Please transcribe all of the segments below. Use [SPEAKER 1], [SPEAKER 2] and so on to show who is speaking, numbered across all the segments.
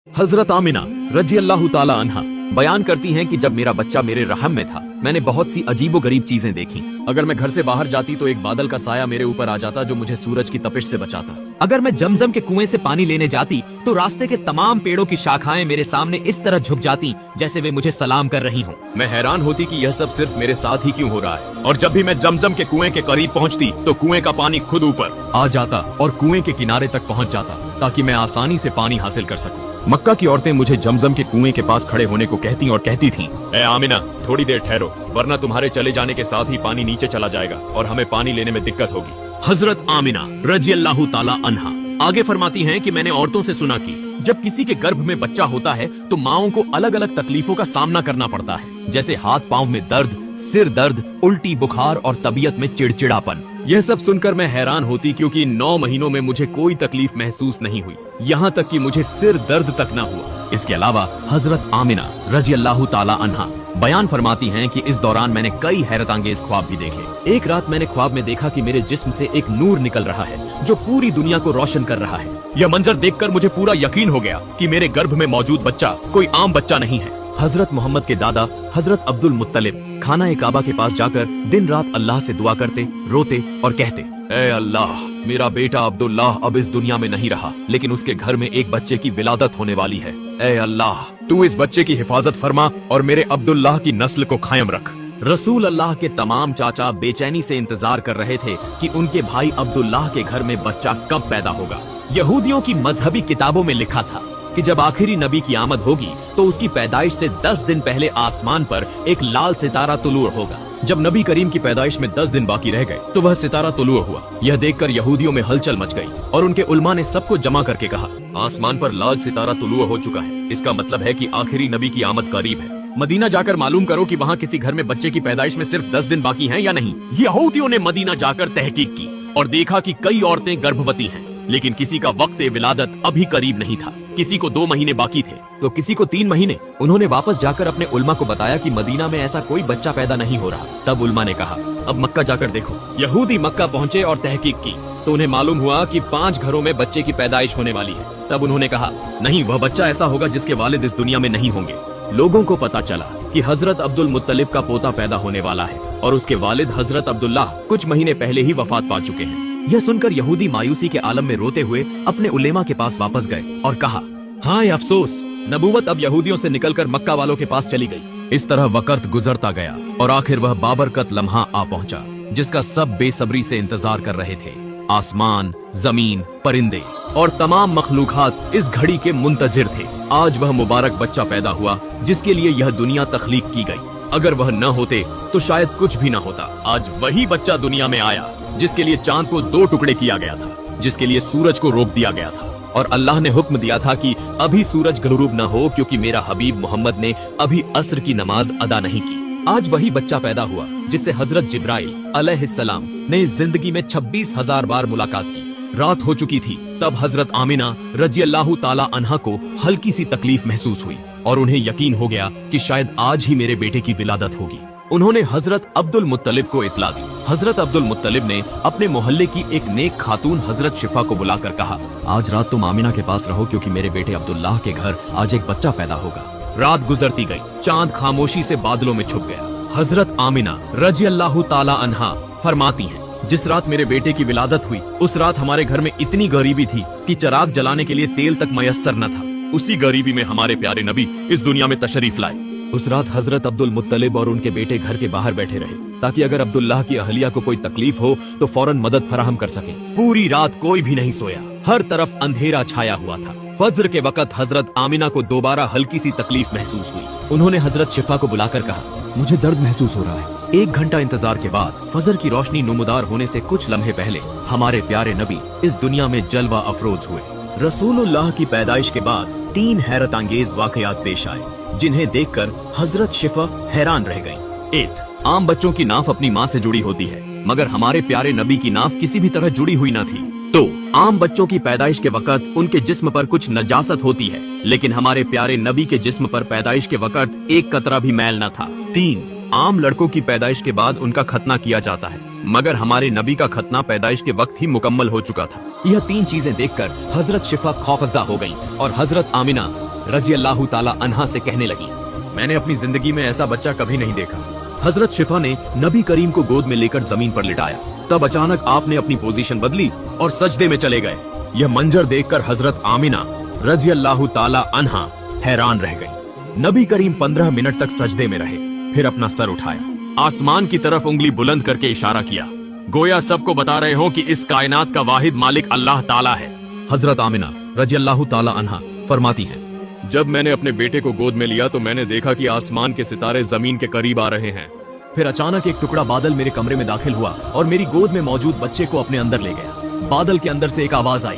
[SPEAKER 1] हजरत आमिना रजी अल्लाह ताला अन्हा बयान करती हैं कि जब मेरा बच्चा मेरे रहम में था मैंने बहुत सी अजीबो गरीब चीजें देखी। अगर मैं घर से बाहर जाती तो एक बादल का साया मेरे ऊपर आ जाता जो मुझे सूरज की तपिश से बचाता। अगर मैं जमजम के कुएं से पानी लेने जाती तो रास्ते के तमाम पेड़ों की शाखाएं मेरे सामने इस तरह झुक जाती जैसे वे मुझे सलाम कर रही हों। मैं हैरान होती कि यह सब सिर्फ मेरे साथ ही क्यों हो रहा है। और जब भी मैं जमजम के कुएं के करीब पहुंचती तो कुएं का पानी खुद ऊपर आ जाता और कुएं के किनारे तक पहुंच जाता ताकि मैं आसानी से पानी हासिल कर सकूं। मक्का की औरतें मुझे जमजम के कुएं के पास खड़े होने को कहती और कहती थीं, ए आमिना थोड़ी देर ठहरो वरना तुम्हारे चले जाने के साथ ही पानी नीचे चला जाएगा और हमें पानी लेने में दिक्कत होगी। हजरत आमिना रजी अल्लाह ताला अन्हा आगे फरमाती हैं कि मैंने औरतों से सुना कि जब किसी के गर्भ में बच्चा होता है तो माओं को अलग अलग तकलीफों का सामना करना पड़ता है, जैसे हाथ पांव में दर्द, सिर दर्द, उल्टी, बुखार और तबीयत में चिड़चिड़ापन। यह सब सुनकर मैं हैरान होती क्योंकि 9 महीनों में मुझे कोई तकलीफ महसूस नहीं हुई, यहाँ तक कि मुझे सिर दर्द तक न हुआ। इसके अलावा हजरत आमिना रजी अल्लाह ताला अन्हा बयान फरमाती हैं कि इस दौरान मैंने कई हैरतअंगेज ख्वाब भी देखे। एक रात मैंने ख्वाब में देखा कि मेरे जिस्म से एक नूर निकल रहा है जो पूरी दुनिया को रोशन कर रहा है। यह मंजर देखकर मुझे पूरा यकीन हो गया कि मेरे गर्भ में मौजूद बच्चा कोई आम बच्चा नहीं है। हजरत मोहम्मद के दादा हजरत अब्दुल मुत्तलिब खाना ए काबा के पास जाकर दिन रात अल्लाह से दुआ करते, रोते और कहते, ए अल्लाह मेरा बेटा अब्दुल्लाह अब इस दुनिया में नहीं रहा लेकिन उसके घर में एक बच्चे की विलादत होने वाली है। ए अल्लाह तू इस बच्चे की हिफाजत फरमा और मेरे अब्दुल्लाह की नस्ल को कायम रख। रसूल अल्लाह के तमाम चाचा बेचैनी से इंतजार कर रहे थे कि उनके भाई अब्दुल्लाह के घर में बच्चा कब पैदा होगा। यहूदियों की मजहबी किताबों में लिखा था कि जब आखिरी नबी की आमद होगी तो उसकी पैदाइश से 10 दिन पहले आसमान पर एक लाल सितारा तुलूर होगा। जब नबी करीम की पैदाइश में 10 दिन बाकी रह गए तो वह सितारा तुलूर हुआ। यह देखकर यहूदियों में हलचल मच गई और उनके उलमा ने सबको जमा करके कहा, आसमान पर लाल सितारा तुलूर हो चुका है, इसका मतलब है कि आखिरी नबी की आमद करीब है। मदीना जाकर मालूम करो कि वहाँ किसी घर में बच्चे की पैदाइश में सिर्फ 10 दिन बाकी हैं या नहीं। यहूदियों ने मदीना जाकर तहकीक की और देखा कि कई औरतें गर्भवती हैं, लेकिन किसी का वक्त विलादत अभी करीब नहीं था। किसी को 2 महीने बाकी थे तो किसी को 3 महीने। उन्होंने वापस जाकर अपने उलमा को बताया कि मदीना में ऐसा कोई बच्चा पैदा नहीं हो रहा। तब उलमा ने कहा, अब मक्का जाकर देखो। यहूदी मक्का पहुँचे और तहकीक की तो उन्हें मालूम हुआ कि 5 घरों में बच्चे की पैदाइश होने वाली है। तब उन्होंने कहा, नहीं, वह बच्चा ऐसा होगा जिसके वालिद इस दुनिया में नहीं होंगे। लोगों को पता चला कि हजरत अब्दुल मुत्तलिब का पोता पैदा होने वाला है और उसके वालिद हजरत अब्दुल्लाह कुछ महीने पहले ही वफात पा चुके हैं। यह सुनकर यहूदी मायूसी के आलम में रोते हुए अपने उलेमा के पास वापस गए और कहा, हाँ अफसोस, नबूवत अब यहूदियों से निकलकर मक्का वालों के पास चली गई। इस तरह वक्त गुजरता गया और आखिर वह बाबरकत लम्हा आ पहुंचा जिसका सब बेसब्री से इंतजार कर रहे थे। आसमान, जमीन, परिंदे और तमाम मखलूकात इस घड़ी के मुंतजिर थे। आज वह मुबारक बच्चा पैदा हुआ जिसके लिए यह दुनिया तख्लीक की गई। अगर वह न होते तो शायद कुछ भी न होता। आज वही बच्चा दुनिया में आया जिसके लिए चांद को 2 टुकड़े किया गया था, जिसके लिए सूरज को रोक दिया गया था और अल्लाह ने हुक्म दिया था कि अभी सूरज गरूब न हो क्योंकि मेरा हबीब मोहम्मद ने अभी असर की नमाज अदा नहीं की। आज वही बच्चा पैदा हुआ जिससे हजरत जिब्राइल अलैहिस्सलाम ने जिंदगी में 26,000 बार मुलाकात की। रात हो चुकी थी तब हजरत आमिना रजी अल्लाह ताला अन्हा को हल्की सी तकलीफ महसूस हुई और उन्हें यकीन हो गया कि शायद आज ही मेरे बेटे की विलादत होगी। उन्होंने हजरत अब्दुल मुत्तलिब को इत्ला दी। हजरत अब्दुल मुत्तलिब ने अपने मोहल्ले की एक नेक खातून हजरत शिफा को बुलाकर कहा, आज रात तुम आमिना के पास रहो क्योंकि मेरे बेटे अब्दुल्लाह के घर आज एक बच्चा पैदा होगा। रात गुजरती गई, चांद खामोशी से बादलों में छुप गया। हजरत आमिना रजी अल्लाह ताला अन्हा फरमाती हैं, जिस रात मेरे बेटे की विलादत हुई उस रात हमारे घर में इतनी गरीबी थी कि चिराग जलाने के लिए तेल तक मयस्सर न था। उसी गरीबी में हमारे प्यारे नबी इस दुनिया में तशरीफ लाए। उस रात हजरत अब्दुल मुत्तलिब और उनके बेटे घर के बाहर बैठे रहे ताकि अगर अब्दुल्लाह की अहलिया को कोई तकलीफ हो तो फौरन मदद फराहम कर सके। पूरी रात कोई भी नहीं सोया, हर तरफ अंधेरा छाया हुआ था। फज्र के वक्त हजरत आमिना को दोबारा हल्की सी तकलीफ महसूस हुई। उन्होंने हजरत शिफा को बुलाकर कहा, मुझे दर्द महसूस हो रहा है। 1 घंटा इंतजार के बाद फजर की रोशनी नुमदार होने से कुछ लम्हे पहले हमारे प्यारे नबी इस दुनिया में जलवा अफरोज हुए। रसूलुल्लाह की पैदाइश के बाद 3 हैरत अंगेज वाकयात पेश आए जिन्हें देखकर हजरत शिफा हैरान रह गईं। 1, आम बच्चों की नाफ अपनी माँ से जुड़ी होती है मगर हमारे प्यारे नबी की नाफ किसी भी तरह जुड़ी हुई न थी। 2, आम बच्चों की पैदाइश के वक्त उनके जिस्म पर कुछ नजासत होती है लेकिन हमारे प्यारे नबी के जिस्म पर पैदाइश के वक्त एक कतरा भी मैल न था। 3, आम लड़कों की पैदाइश के बाद उनका खतना किया जाता है मगर हमारे नबी का खतना पैदाइश के वक्त ही मुकम्मल हो चुका था। यह 3 चीजें देखकर हजरत शिफा खौफजदा हो गईं और हजरत आमिना रजी अल्लाह ताला अन्हा से कहने लगी, मैंने अपनी जिंदगी में ऐसा बच्चा कभी नहीं देखा। हजरत शिफा ने नबी करीम को गोद में लेकर जमीन पर लिटाया। तब अचानक आपने अपनी पोजीशन बदली और सजदे में चले गए। यह मंजर देखकर हजरत आमिना रजी अल्लाह ताला अन्हा हैरान रह गई। नबी करीम 15 मिनट तक सजदे में रहे, फिर अपना सर उठाया, आसमान की तरफ उंगली बुलंद करके इशारा किया, गोया सबको बता रहे हो कि इस कायनात का वाहिद मालिक अल्लाह ताला है। हजरत आमिना रजी अल्लाह ताला अन्हा फरमाती हैं, जब मैंने अपने बेटे को गोद में लिया तो मैंने देखा कि आसमान के सितारे जमीन के करीब आ रहे हैं। फिर अचानक एक टुकड़ा बादल मेरे कमरे में दाखिल हुआ और मेरी गोद में मौजूद बच्चे को अपने अंदर ले गया। बादल के अंदर से एक आवाज आई,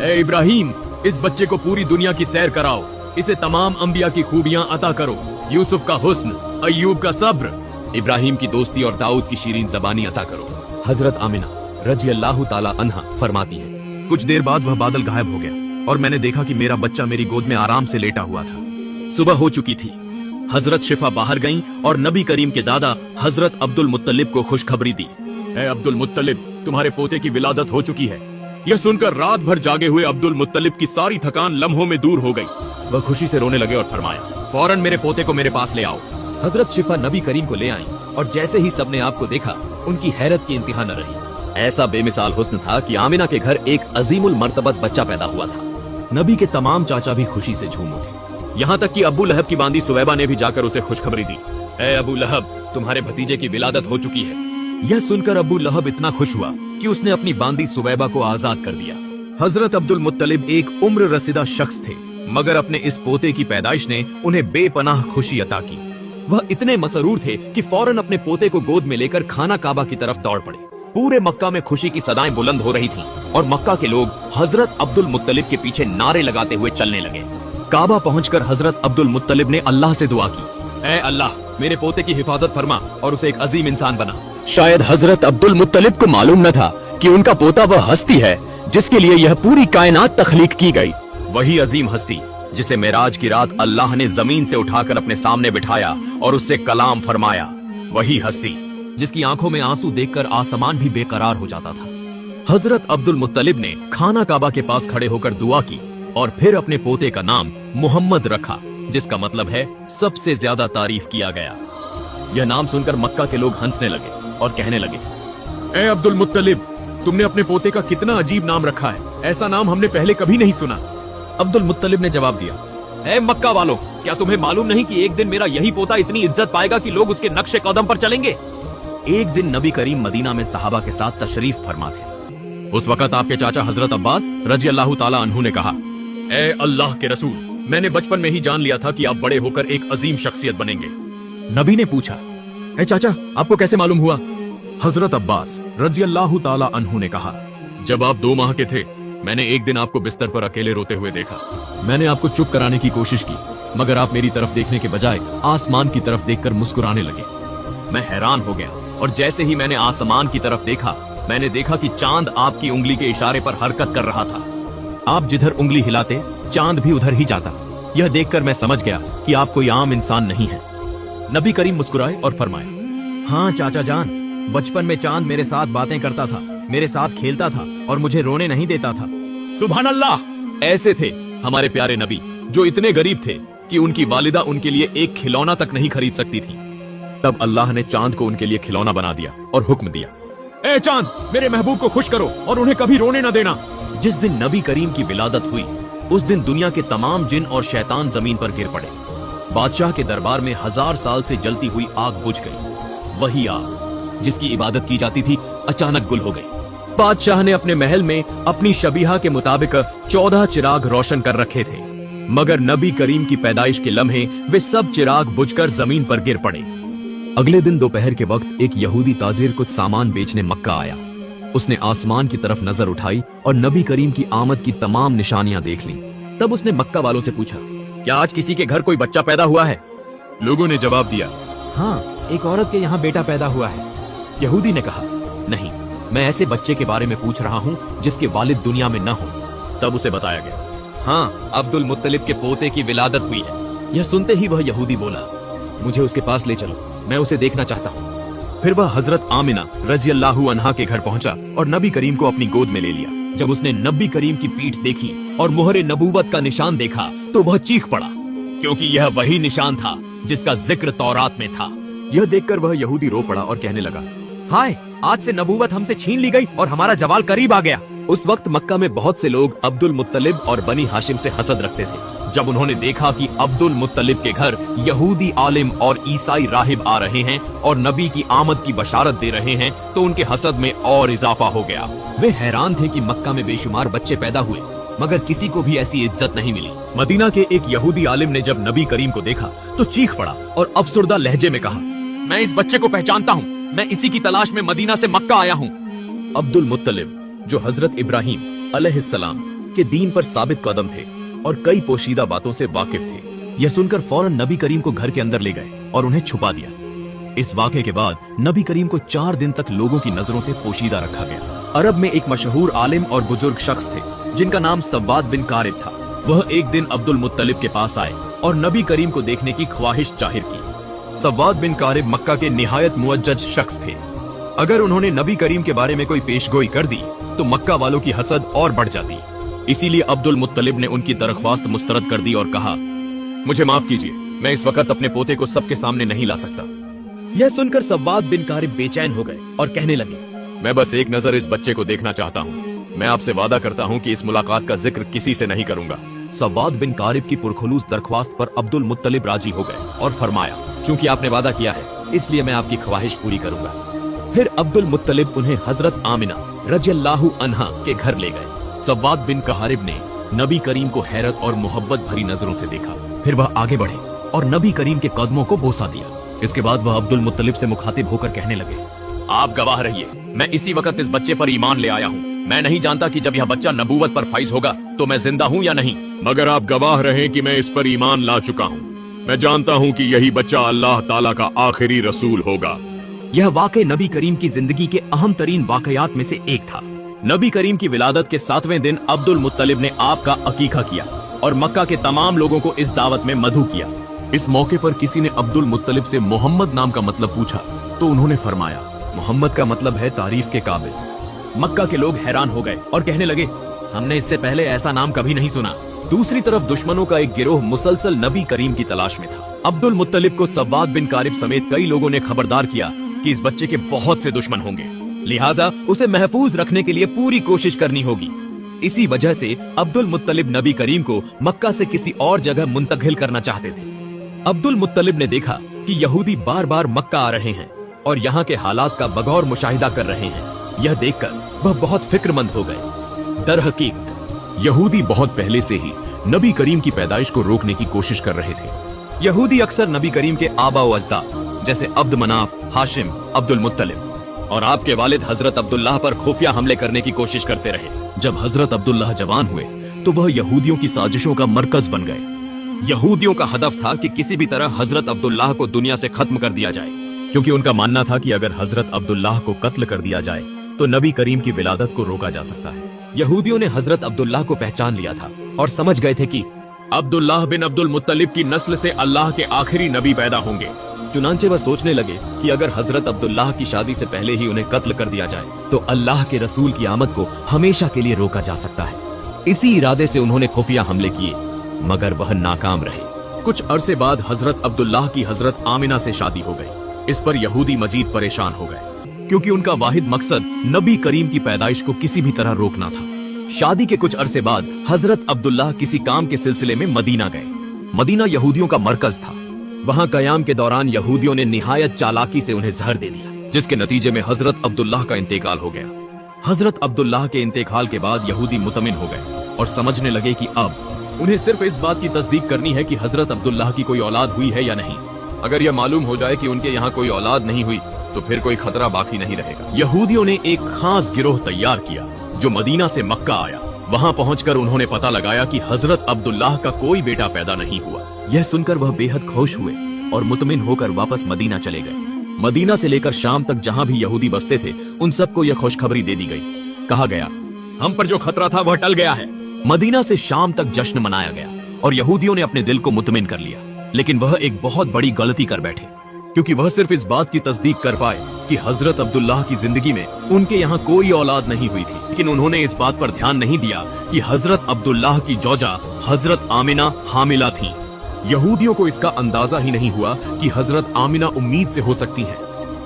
[SPEAKER 1] ए इब्राहिम, इस बच्चे को पूरी दुनिया की सैर कराओ, इसे तमाम अंबिया की खूबियां अता करो, यूसुफ का हुस्न, अय्यूब का सब्र, इब्राहिम की दोस्ती और दाऊद की शीरीन ज़बानी अता करो। हजरत आमिना रजी अल्लाह ताला अन्हा फरमाती है, कुछ देर बाद वह बादल गायब हो गया और मैंने देखा कि मेरा बच्चा मेरी गोद में आराम से लेटा हुआ था। सुबह हो चुकी थी। हजरत शिफा बाहर गईं और नबी करीम के दादा हजरत अब्दुल मुत्तलिब को खुशखबरी दी, ए अब्दुल मुत्तलिब, तुम्हारे पोते की विलादत हो चुकी है। यह सुनकर रात भर जागे हुए अब्दुल मुत्तलिब की सारी थकान लम्हों में दूर हो गई। वह खुशी से रोने लगे और फरमाया, फौरन मेरे पोते को मेरे पास ले आओ। हजरत शिफा नबी करीम को ले आई और जैसे ही सबने आपको देखा, उनकी हैरत की इंतहा न रही। ऐसा बेमिसाल हुस्न था कि आमिना के घर एक अजीमुल मर्तबत बच्चा पैदा हुआ था। नबी के तमाम चाचा भी खुशी से झूम उठे। यहाँ तक कि अबू लहब की बांदी सुवैबा ने भी जाकर उसे खुशखबरी दी, ए अबू लहब, तुम्हारे भतीजे की विलादत हो चुकी है। यह सुनकर अबू लहब इतना खुश हुआ कि उसने अपनी बांदी सुवैबा को आजाद कर दिया। हजरत अब्दुल मुत्तलिब एक उम्र रसीदा शख्स थे, मगर अपने इस पोते की पैदाइश ने उन्हें बेपनाह खुशी अता की। वह इतने मसरूर थे कि फौरन अपने पोते को गोद में लेकर खाना काबा की तरफ दौड़ पड़े। पूरे मक्का में खुशी की सदाएं बुलंद हो रही थीं और मक्का के लोग हजरत अब्दुल मुत्तलिब के पीछे नारे लगाते हुए चलने लगे। काबा पहुंचकर हजरत अब्दुल मुत्तलिब ने अल्लाह से दुआ की, ऐ अल्लाह, मेरे पोते की हिफाजत फरमा और उसे एक अजीम इंसान बना। शायद हजरत अब्दुल मुत्तलिब को मालूम न था कि उनका पोता वह हस्ती है जिसके लिए यह पूरी कायनात तख्लीक की गई। वही अजीम हस्ती जिसे मेराज की रात अल्लाह ने जमीन से उठाकर अपने सामने बिठाया और उससे कलाम फरमाया। वही हस्ती जिसकी आंखों में आंसू देखकर आसमान भी बेकरार हो जाता था। हजरत अब्दुल मुत्तलिब ने खाना काबा के पास खड़े होकर दुआ की और फिर अपने पोते का नाम मोहम्मद रखा, जिसका मतलब है सबसे ज्यादा तारीफ किया गया। यह नाम सुनकर मक्का के लोग हंसने लगे और कहने लगे, ए अब्दुल मुत्तलिब, तुमने अपने पोते का कितना अजीब नाम रखा है, ऐसा नाम हमने पहले कभी नहीं सुना। अब्दुल मुत्तलिब ने जवाब दिया, ए मक्का वालों, क्या तुम्हें मालूम नहीं कि एक दिन मेरा यही पोता इतनी इज्जत पाएगा कि लोग उसके नक्शे कदम पर चलेंगे। एक दिन नबी करीम मदीना में सहाबा के साथ तशरीफ फरमा थे। उस वक्त आपके चाचा हजरत अब्बास रजी अल्लाह ताला अन्हु ने कहा, ए अल्लाह के रसूल, मैंने बचपन में ही जान लिया था कि आप बड़े होकर एक अजीम शख्सियत बनेंगे। नबी ने पूछा, ए चाचा, आपको कैसे मालूम हुआ? हजरत अब्बास रजी अल्लाह ताला अन्हु ने कहा, जब आप 2 माह के थे, मैंने एक दिन आपको बिस्तर पर अकेले रोते हुए देखा। मैंने आपको चुप कराने की कोशिश की, मगर आप मेरी तरफ देखने के बजाय आसमान की तरफ देखकर मुस्कुराने लगे। मैं हैरान हो गया और जैसे ही मैंने आसमान की तरफ देखा, मैंने देखा कि चांद आपकी उंगली के इशारे पर हरकत कर रहा था। आप जिधर उंगली हिलाते, चांद भी उधर ही जाता। यह देखकर मैं समझ गया कि आप कोई आम इंसान नहीं है। नबी करीम मुस्कुराए और फरमाए, हाँ चाचा जान, बचपन में चांद मेरे साथ बातें करता था, मेरे साथ खेलता था और मुझे रोने नहीं देता था। सुभान अल्लाह, ऐसे थे हमारे प्यारे नबी, जो इतने गरीब थे कि उनकी वालिदा उनके लिए एक खिलौना तक नहीं खरीद सकती थी। तब अल्लाह ने चांद को उनके लिए खिलौना बना दिया और हुक्म दिया, ए चांद, मेरे महबूब को खुश करो और उन्हें कभी रोने न देना। जिस दिन नबी करीम की विलादत हुई, उस दिन दुनिया के तमाम जिन और शैतान जमीन पर गिर पड़े। बादशाह के दरबार में 1000 साल से जलती हुई आग बुझ गई। वही आग जिसकी इबादत की जाती थी अचानक गुल हो गई। बादशाह ने अपने महल में अपनी शबीहा के मुताबिक 14 चिराग रोशन कर रखे थे, मगर नबी करीम की पैदाइश के लम्हे वे सब चिराग बुझकर जमीन पर गिर पड़े। अगले दिन दोपहर के वक्त एक यहूदी ताजिर कुछ सामान बेचने मक्का आया। उसने आसमान की तरफ नजर उठाई और नबी करीम की आमद की तमाम निशानियां देख लीं। तब उसने मक्का वालों से पूछा, क्या आज किसी के घर कोई बच्चा पैदा हुआ है? लोगों ने जवाब दिया, हाँ, एक औरत के यहाँ बेटा पैदा हुआ है। यहूदी ने कहा, नहीं, मैं ऐसे बच्चे के बारे में पूछ रहा हूँ जिसके वालिद दुनिया में न हो। तब उसे बताया गया, हाँ, अब्दुल मुत्तलिब के पोते की विलादत हुई है। यह सुनते ही वह यहूदी बोला, मुझे उसके पास ले चलो, मैं उसे देखना चाहता हूँ। फिर वह हजरत आमिना रजी अल्लाहु अन्हा के घर पहुंचा और नबी करीम को अपनी गोद में ले लिया। जब उसने नबी करीम की पीठ देखी और मोहरे नबूवत का निशान देखा तो वह चीख पड़ा, क्योंकि यह वही निशान था जिसका जिक्र तौरात में था। यह देखकर वह यहूदी रो पड़ा और कहने लगा, हाय, आज से नबूवत हमसे छीन ली गई और हमारा जवाल करीब आ गया। उस वक्त मक्का में बहुत से लोग अब्दुल मुत्तलिब और बनी हाशिम से हसद रखते थे। जब उन्होंने देखा कि अब्दुल मुत्तलिब के घर यहूदी आलिम और ईसाई राहिब आ रहे हैं और नबी की आमद की बशारत दे रहे हैं, तो उनके हसद में और इजाफा हो गया। वे हैरान थे कि मक्का में बेशुमार बच्चे पैदा हुए, मगर किसी को भी ऐसी इज्जत नहीं मिली। मदीना के एक यहूदी आलिम ने जब नबी करीम को देखा तो चीख पड़ा और अफसुर्दा लहजे में कहा, मैं इस बच्चे को पहचानता हूँ, मैं इसी की तलाश में मदीना से मक्का आया हूँ। अब्दुल मुत्तलिब, जो हजरत इब्राहिम अलैहिस्सलाम के दीन पर साबित कदम थे और कई पोशीदा बातों से वाकिफ थे, यह सुनकर फौरन नबी करीम को घर के अंदर ले गए और उन्हें छुपा दिया। इस वाक़े के बाद नबी करीम को 4 दिन तक लोगों की नजरों से पोशीदा रखा गया। अरब में एक मशहूर आलिम और बुजुर्ग शख्स थे जिनका नाम सव्वाद बिन कारिब था। वह एक दिन अब्दुल मुत्तलिब के पास आए और नबी करीम को देखने की ख्वाहिश जाहिर की। सव्वाद बिन कारिब मक्का के निहायत मुअज्जज शख्स थे। अगर उन्होंने नबी करीम के बारे में कोई पेशगोई कर दी तो मक्का वालों की हसद और बढ़ जाती। इसीलिए अब्दुल मुत्तलिब ने उनकी दरख्वास्त मुस्तरद कर दी और कहा, मुझे माफ कीजिए, मैं इस वक्त अपने पोते को सबके सामने नहीं ला सकता। यह सुनकर सव्वाद बिन कारिब बेचैन हो गए और कहने लगे, मैं बस एक नजर इस बच्चे को देखना चाहता हूँ। मैं आपसे वादा करता हूँ कि इस मुलाकात का जिक्र किसी से नहीं करूंगा। सव्वाद बिन कारिब की पुरखुलूस दरख्वास्त पर अब्दुल मुत्तलिब राजी हो गए और फरमाया, चूंकि आपने वादा किया है इसलिए मैं आपकी ख्वाहिश पूरी करूंगा। फिर अब्दुल मुत्तलिब उन्हें हजरत आमिना रज़ियल्लाहु अन्हा के घर ले गए। सव्वाद बिन कारिब ने नबी करीम को हैरत और मोहब्बत भरी नजरों से देखा। फिर वह आगे बढ़े और नबी करीम के कदमों को बोसा दिया। इसके बाद वह अब्दुल मुत्तलिब से मुखातिब होकर कहने लगे, आप गवाह रहिए, मैं इसी वक्त इस बच्चे पर ईमान ले आया हूँ। मैं नहीं जानता कि जब यह बच्चा नबूवत पर फाइज होगा तो मैं जिंदा हूँ या नहीं, मगर आप गवाह रहे कि मैं इस पर ईमान ला चुका हूँ। मैं जानता हूँ कि यही बच्चा अल्लाह ताला का आखिरी रसूल होगा। यह वाक़े नबी करीम की जिंदगी के अहम तरीन वाकयात में से एक था। नबी करीम की विलादत के 7वें दिन अब्दुल मुत्तलिब ने आपका अकीका किया और मक्का के तमाम लोगों को इस दावत में मदऊ किया। इस मौके पर किसी ने अब्दुल मुत्तलिब से मोहम्मद नाम का मतलब पूछा तो उन्होंने फरमाया, मोहम्मद का मतलब है तारीफ के काबिल। मक्का के लोग हैरान हो गए और कहने लगे, हमने इससे पहले ऐसा नाम कभी नहीं सुना। दूसरी तरफ दुश्मनों का एक गिरोह मुसलसल नबी करीम की तलाश में था। अब्दुल मुत्तलिब को सव्वाद बिन कारिब समेत कई लोगों ने खबरदार किया कि इस बच्चे के बहुत से दुश्मन होंगे, लिहाजा उसे महफूज रखने के लिए पूरी कोशिश करनी होगी। इसी वजह से अब्दुल मुत्तलिब नबी करीम को मक्का से किसी और जगह मुंतकिल करना चाहते थे। अब्दुल मुत्तलिब ने देखा कि यहूदी बार बार मक्का आ रहे हैं और यहाँ के हालात का बगौर मुशाहिदा कर रहे हैं। यह देखकर वह बहुत फिक्रमंद हो गए। दरहकीकत यहूदी बहुत पहले से ही नबी करीम की पैदाइश को रोकने की कोशिश कर रहे थे। यहूदी अक्सर नबी करीम के आबा व अजदाद जैसे अब्द मनाफ, हाशिम, अब्दुल मुत्तलिब और आपके वालिद हजरत अब्दुल्लाह पर खुफिया हमले करने की कोशिश करते रहे। जब हजरत अब्दुल्लाह जवान हुए तो वह यहूदियों की साजिशों का मरकज बन गए। यहूदियों का हदफ था कि किसी भी तरह हजरत अब्दुल्लाह को दुनिया से खत्म कर दिया जाए, क्योंकि उनका मानना था कि अगर हजरत अब्दुल्लाह को कत्ल कर दिया जाए तो नबी करीम की विलादत को रोका जा सकता है। यहूदियों ने हजरत अब्दुल्लाह को पहचान लिया था और समझ गए थे कि अब्दुल्लाह बिन अब्दुल मुत्तलिब की नस्ल से अल्लाह के आखिरी नबी पैदा होंगे। चुनांचे वह सोचने लगे कि अगर हजरत अब्दुल्लाह की शादी से पहले ही उन्हें कत्ल कर दिया जाए तो अल्लाह के रसूल की आमद को हमेशा के लिए रोका जा सकता है। इसी इरादे से उन्होंने खुफिया हमले किए, मगर वह नाकाम रहे। कुछ अरसे बाद हजरत अब्दुल्लाह की हजरत आमिना से शादी हो गई। इस पर यहूदी मजीद परेशान हो गए, क्योंकि उनका वाहिद मकसद नबी करीम की पैदाइश को किसी भी तरह रोकना था। शादी के कुछ अरसे बाद हजरत अब्दुल्लाह किसी काम के सिलसिले में मदीना गए। मदीना यहूदियों का मरकज था। वहाँ कयाम के दौरान यहूदियों ने निहायत चालाकी से उन्हें जहर दे दिया, जिसके नतीजे में हजरत अब्दुल्लाह का इंतकाल हो गया। हजरत अब्दुल्लाह के इंतकाल के बाद यहूदी मुतमिन हो गए और समझने लगे कि अब उन्हें सिर्फ इस बात की तस्दीक करनी है कि हजरत अब्दुल्लाह की कोई औलाद हुई है या नहीं। अगर यह मालूम हो जाए कि उनके यहाँ कोई औलाद नहीं हुई तो फिर कोई खतरा बाकी नहीं रहेगा। यहूदियों ने एक खास गिरोह तैयार किया जो मदीना से मक्का आया। वहाँ पहुंचकर उन्होंने पता लगाया कि हजरत अब्दुल्लाह का कोई बेटा पैदा नहीं हुआ। यह सुनकर वह बेहद खुश हुए और मुतमिन होकर वापस मदीना चले गए। मदीना से लेकर शाम तक जहाँ भी यहूदी बसते थे उन सबको यह खुशखबरी दे दी गई। कहा गया, हम पर जो खतरा था वह टल गया है। मदीना से शाम तक जश्न मनाया गया और यहूदियों ने अपने दिल को मुतमिन कर लिया। लेकिन वह एक बहुत बड़ी गलती कर बैठे, क्योंकि वह सिर्फ इस बात की तस्दीक कर पाए कि हजरत अब्दुल्लाह की जिंदगी में उनके यहाँ कोई औलाद नहीं हुई थी। लेकिन उन्होंने इस बात पर ध्यान नहीं दिया कि हजरत अब्दुल्लाह की जोजा हजरत आमिना हामिला थी। यहूदियों को इसका अंदाजा ही नहीं हुआ कि हजरत आमिना उम्मीद से हो सकती हैं।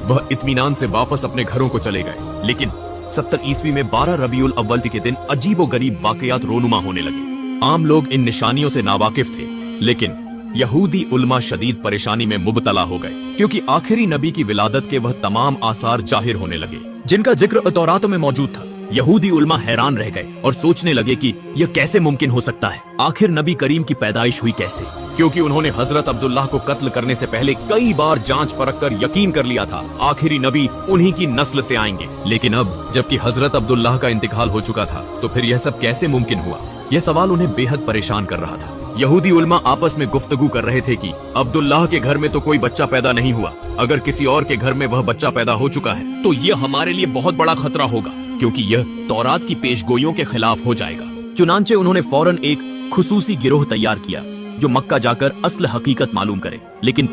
[SPEAKER 1] वह इत्मीनान से वापस अपने घरों को चले गए। लेकिन 70 ईस्वी में 12 रबीउल अव्वल के दिन अजीबो गरीब वाकयात रोनुमा होने लगे। आम लोग इन निशानियों से नावाकिफ थे, लेकिन यहूदी उलमा शदीद परेशानी में मुबतला हो गए, क्योंकि आखिरी नबी की विलादत के वह तमाम आसार जाहिर होने लगे जिनका जिक्र तौरात में मौजूद था। यहूदी उलमा हैरान रह गए और सोचने लगे कि यह कैसे मुमकिन हो सकता है, आखिर नबी करीम की पैदाइश हुई कैसे, क्योंकि उन्होंने हजरत अब्दुल्लाह को कत्ल करने से पहले कई बार जांच परख कर यकीन कर लिया था आखिरी नबी उन्हीं की नस्ल से आएंगे। लेकिन अब जबकि हजरत अब्दुल्लाह का इंतकाल हो चुका था, तो फिर यह सब कैसे मुमकिन हुआ? यह सवाल उन्हें बेहद परेशान कर रहा था। यहूदी उलमा आपस में गुफ्तगू कर रहे थे कि अब्दुल्लाह के घर में तो कोई बच्चा पैदा नहीं हुआ, अगर किसी और के घर में वह बच्चा पैदा हो चुका है तो यह हमारे लिए बहुत बड़ा खतरा होगा, क्योंकि यह तौरात की पेशगोइयों के खिलाफ हो जाएगा। चुनांचे उन्होंने फौरन एक खुसूसी गिरोह तैयार किया जो मक्का जाकर असल हकीकत मालूम करे। लेकिन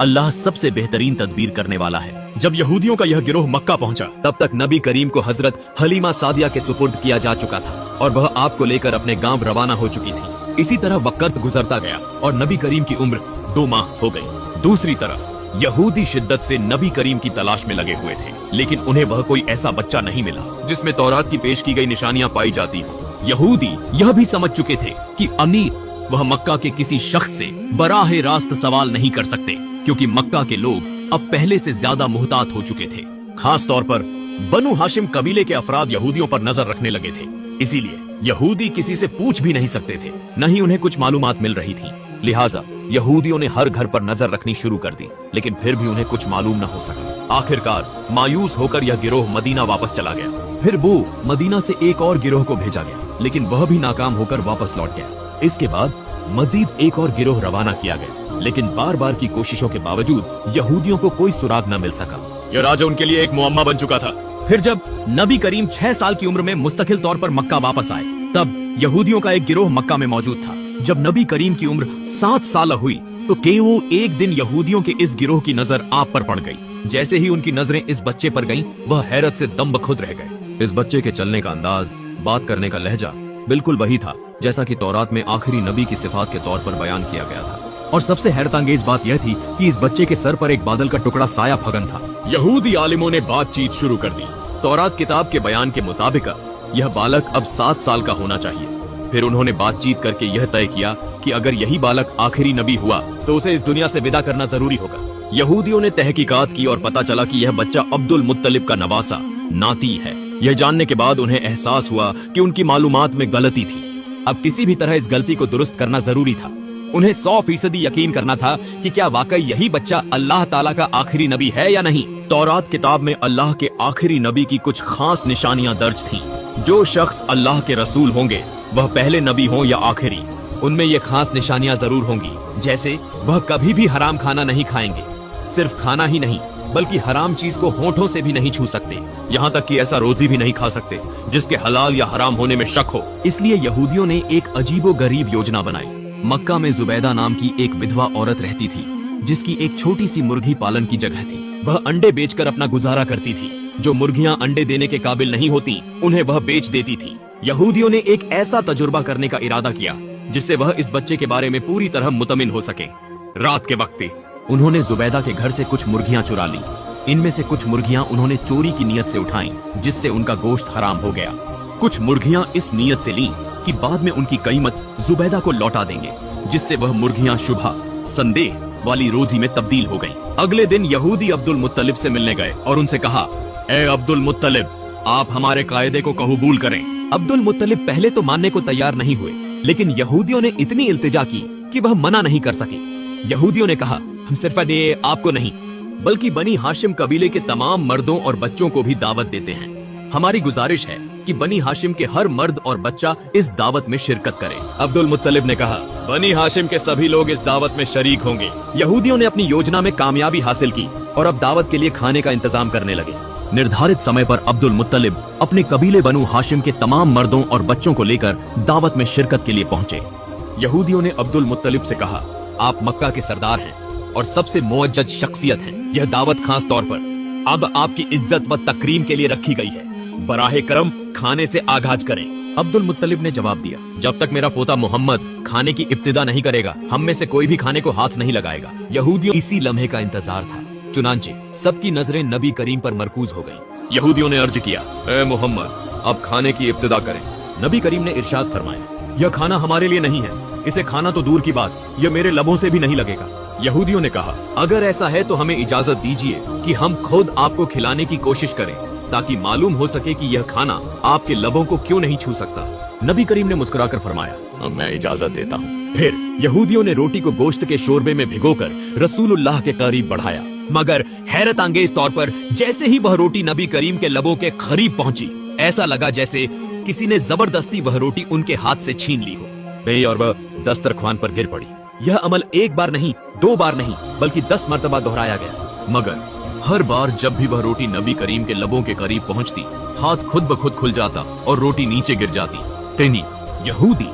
[SPEAKER 1] अल्लाह सबसे बेहतरीन तदबीर करने वाला है। जब यहूदियों का यह गिरोह मक्का पहुंचा, तब तक नबी करीम को हजरत हलीमा सादिया के सुपुर्द किया जा चुका था और वह आपको लेकर अपने गांव रवाना हो चुकी थी। इसी तरह वक्त गुजरता गया और नबी करीम की उम्र 2 माह हो गई। दूसरी तरफ यहूदी शिद्दत से नबी करीम की तलाश में लगे हुए थे, लेकिन उन्हें वह कोई ऐसा बच्चा नहीं मिला जिसमें तौरात की पेश की गई निशानियां पाई जाती हो। यहूदी यह भी समझ चुके थे कि अमीर वह मक्का के किसी शख्स से बराह रास्त सवाल नहीं कर सकते, क्योंकि मक्का के लोग अब पहले से ज्यादा मुहतात हो चुके थे। खास तौर पर बनु हाशिम कबीले के अफराद यहूदियों पर नजर रखने लगे थे, इसीलिए यहूदी किसी से पूछ भी नहीं सकते थे, न ही उन्हें कुछ मालूमात मिल रही थी। लिहाजा यहूदियों ने हर घर पर नजर रखनी शुरू कर दी, लेकिन फिर भी उन्हें कुछ मालूम न हो सका। आखिरकार मायूस होकर यह गिरोह मदीना वापस चला गया। फिर वो मदीना से एक और गिरोह को भेजा गया, लेकिन वह भी नाकाम होकर वापस लौट गया। इसके बाद मजीद एक और गिरोह रवाना किया गया, लेकिन बार बार की कोशिशों के बावजूद यहूदियों को कोई सुराग न मिल सका। यह राजा उनके लिए एक मुअम्मा बन चुका था। फिर जब नबी करीम 6 साल की उम्र में मुस्तकिल तौर पर मक्का वापस आए, तब यहूदियों का एक गिरोह मक्का में मौजूद था। जब नबी करीम की उम्र 7 साल हुई, तो केवल एक दिन यहूदियों के इस गिरोह की नजर आप पर पड़ गई। जैसे ही उनकी नजरें इस बच्चे पर गईं, वह हैरत से दम बखुद रह गए। इस बच्चे के चलने का अंदाज, बात करने का लहजा बिल्कुल वही था जैसा कि तौरात में आखिरी नबी की सिफात के तौर पर बयान किया गया था। और सबसे हैरतअंगेज बात यह थी कि इस बच्चे के सर पर एक बादल का टुकड़ा साया फगन था। यहूदी आलिमों ने बातचीत शुरू कर दी। तौरात किताब के बयान के मुताबिक यह बालक अब 7 साल का होना चाहिए। फिर उन्होंने बातचीत करके यह तय किया कि अगर यही बालक आखिरी नबी हुआ तो उसे इस दुनिया से विदा करना जरूरी होगा। यहूदियों ने तहकीकात की और पता चला कि यह बच्चा अब्दुल मुत्तलिब का नवासा नाती है। यह जानने के बाद उन्हें एहसास हुआ कि उनकी मालूमात में गलती थी। अब किसी भी तरह इस गलती को दुरुस्त करना जरूरी था। उन्हें 100% यकीन करना था कि क्या वाकई यही बच्चा अल्लाह ताला का आखिरी नबी है या नहीं। तौरात किताब में अल्लाह के आखिरी नबी की कुछ खास निशानियां दर्ज थीं। जो शख्स अल्लाह के रसूल होंगे, वह पहले नबी हो या आखिरी, उनमें ये खास निशानियां जरूर होंगी। जैसे वह कभी भी हराम खाना नहीं खाएंगे। सिर्फ खाना ही नहीं, बल्कि हराम चीज को होठों से भी नहीं छू सकते। यहाँ तक कि ऐसा रोजी भी नहीं खा सकते जिसके हलाल या हराम होने में शक हो। इसलिए यहूदियों ने एक अजीबो गरीब योजना बनाई। मक्का में जुबैदा नाम की एक विधवा औरत रहती थी, जिसकी एक छोटी सी मुर्गी पालन की जगह थी। वह अंडे बेचकर अपना गुजारा करती थी। जो मुर्गियां अंडे देने के काबिल नहीं होती, उन्हें वह बेच देती थी। यहूदियों ने एक ऐसा तजुर्बा करने का इरादा किया जिससे वह इस बच्चे के बारे में पूरी तरह मुतमिन हो सके। रात के वक्त उन्होंने जुबैदा के घर से कुछ मुर्गियां चुरा ली। इनमें से कुछ मुर्गियां उन्होंने चोरी की नियत से उठाईं, जिससे उनका गोश्त हराम हो गया। कुछ मुर्गियां इस नियत से लीं कि बाद में उनकी कीमत जुबैदा को लौटा देंगे, जिससे वह मुर्गियां शुबह संदेह वाली रोजी में तब्दील हो गईं। अगले दिन यहूदी अब्दुल मुत्तलिब से मिलने गए और उनसे कहा, ए अब्दुल मुत्तलिब, आप हमारे कायदे को कबूल करें। अब्दुल मुत्तलिब पहले तो मानने को तैयार नहीं हुए, लेकिन यहूदियों ने इतनी इल्तिजा की कि वह मना नहीं कर सके। यहूदियों ने कहा, हम सिर्फ आपको नहीं बल्कि बनी हाशिम कबीले के तमाम मर्दों और बच्चों को भी दावत देते हैं। हमारी गुजारिश है कि बनी हाशिम के हर मर्द और बच्चा इस दावत में शिरकत करे। अब्दुल मुत्तलिब ने कहा, बनी हाशिम के सभी लोग इस दावत में शरीक होंगे। यहूदियों ने अपनी योजना में कामयाबी हासिल की और अब दावत के लिए खाने का इंतजाम करने लगे। निर्धारित समय पर अब्दुल मुत्तलिब अपने कबीले बनु हाशिम के तमाम मर्दों और बच्चों को लेकर दावत में शिरकत के लिए पहुंचे। यहूदियों ने अब्दुल मुत्तलिब से कहा, आप मक्का के सरदार हैं और सबसे मुअज्जज शख्सियत हैं। यह दावत खास तौर पर अब आपकी इज्जत व तकरीम के लिए रखी गई है। बराहे करम खाने से आगाज करें। अब्दुल मुत्तलिब ने जवाब दिया, जब तक मेरा पोता मोहम्मद खाने की इब्तिदा नहीं करेगा, हम में से कोई भी खाने को हाथ नहीं लगाएगा। यहूदियों इसी लम्हे का इंतजार था। चुनांचे सबकी नजरें नबी करीम पर मरकूज हो गईं। यहूदियों ने अर्ज किया, ए मोहम्मद, अब खाने की इब्तिदा करें। नबी करीम ने इरशाद फरमाया, यह खाना हमारे लिए नहीं है, इसे खाना तो दूर की बात, यह मेरे लबों से भी नहीं लगेगा। यहूदियों ने कहा, अगर ऐसा है तो हमें इजाजत दीजिए कि हम खुद आपको खिलाने की कोशिश करें, ताकि मालूम हो सके कि यह खाना आपके लबों को क्यों नहीं छू सकता। नबी करीम ने मुस्कुराकर फरमाया, मैं इजाजत देता हूँ। फिर यहूदियों ने रोटी को गोश्त के शोरबे में भिगोकर रसूलुल्लाह के करीब बढ़ाया, मगर हैरत अंगेज तौर पर जैसे ही वह रोटी नबी करीम के लबों के करीब पहुंची, ऐसा लगा जैसे किसी ने जबरदस्ती वह रोटी उनके हाथ से छीन ली हो और वह दस्तरख्वान पर गिर पड़ी। यह अमल एक बार नहीं, 2 बार नहीं, बल्कि 10 मरतबा दोहराया गया, मगर हर बार जब भी वह रोटी नबी करीम के लबों के करीब पहुंचती, हाथ खुद ब खुद खुल जाता और रोटी नीचे गिर जाती। तेनी यहूदी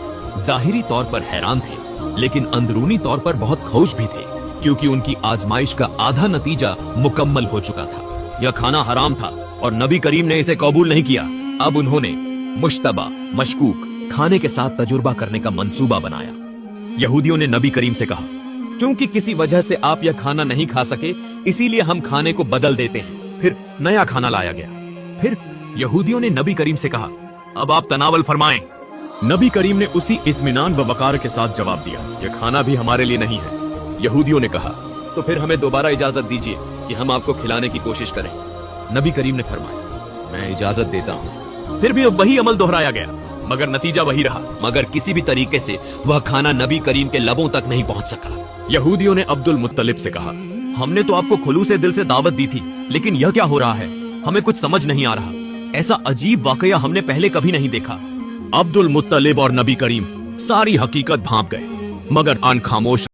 [SPEAKER 1] जाहिरी तौर पर हैरान थे, लेकिन अंदरूनी तौर पर बहुत खुश भी थे, क्योंकि उनकी आजमाइश का आधा नतीजा मुकम्मल हो चुका था। यह खाना हराम था और नबी करीम ने इसे कबूल नहीं किया। अब उन्होंने मुश्तबा मशकूक खाने के साथ तजुर्बा करने का मंसूबा बनाया। यहूदियों ने नबी करीम से कहा, चूंकि किसी वजह से आप यह खाना नहीं खा सके, इसीलिए हम खाने को बदल देते हैं। फिर नया खाना लाया गया। फिर यहूदियों ने नबी करीम से कहा, अब आप तनावल फरमाएं। नबी करीम ने उसी इत्मीनान व वकार के साथ जवाब दिया, यह खाना भी हमारे लिए नहीं है। यहूदियों ने कहा, तो फिर हमें दोबारा इजाजत दीजिए कि हम आपको खिलाने की कोशिश करें। नबी करीम ने फरमाया, मैं इजाजत देता हूँ। फिर भी वही अमल दोहराया गया, मगर नतीजा वही रहा, मगर किसी भी तरीके से वह खाना नबी करीम के लबों तक नहीं पहुंच सका। यहूदियों ने अब्दुल मुत्तलिब से कहा, हमने तो आपको खुलूसे दिल से दावत दी थी, लेकिन यह क्या हो रहा है, हमें कुछ समझ नहीं आ रहा। ऐसा अजीब वाकया हमने पहले कभी नहीं देखा। अब्दुल मुत्तलिब और नबी करीम सारी हकीकत भांप गए, मगर अन खामोश